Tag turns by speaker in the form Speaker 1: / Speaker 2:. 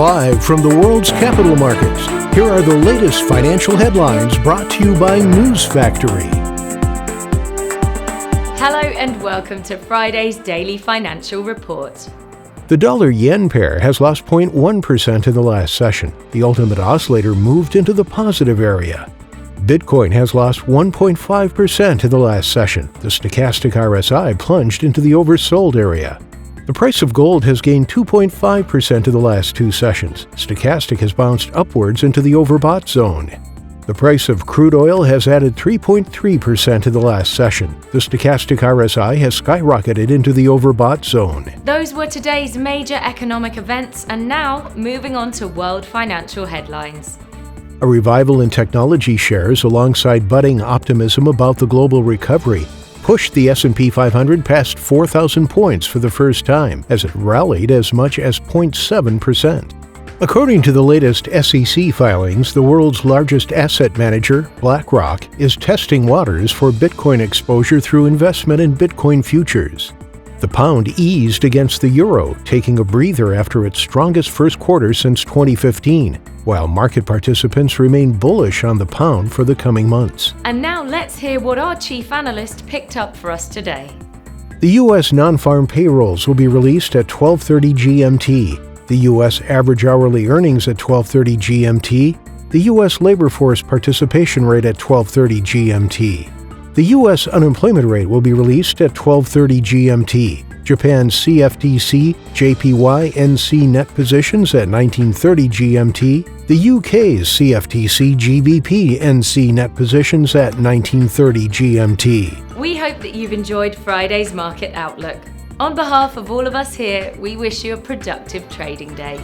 Speaker 1: Live from the world's capital markets, here are the latest financial headlines brought to you by News Factory.
Speaker 2: Hello and welcome to Friday's Daily Financial Report.
Speaker 1: The dollar-yen pair has lost 0.1% in the last session. The ultimate oscillator moved into the positive area. Bitcoin has lost 1.5% in the last session. The stochastic RSI plunged into the oversold area. The price of gold has gained 2.5% in the last two sessions. Stochastic has bounced upwards into the overbought zone. The price of crude oil has added 3.3% in the last session. The stochastic RSI has skyrocketed into the overbought zone.
Speaker 2: Those were today's major economic events, and now moving on to world financial headlines.
Speaker 1: A revival in technology shares alongside budding optimism about the global recovery pushed the S&P 500 past 4,000 points for the first time, as it rallied as much as 0.7%. According to the latest SEC filings, the world's largest asset manager, BlackRock, is testing waters for Bitcoin exposure through investment in Bitcoin futures. The pound eased against the euro, taking a breather after its strongest first quarter since 2015, while market participants remain bullish on the pound for the coming months.
Speaker 2: And now let's hear what our chief analyst picked up for us today.
Speaker 1: The U.S. non-farm payrolls will be released at 12:30 GMT. The U.S. average hourly earnings at 12:30 GMT. The U.S. labor force participation rate at 12:30 GMT. The U.S. unemployment rate will be released at 12:30 GMT. Japan's CFTC, JPY, NC net positions at 19:30 GMT. The UK's CFTC, GBP, NC net positions at 19:30 GMT.
Speaker 2: We hope that you've enjoyed Friday's market outlook. On behalf of all of us here, we wish you a productive trading day.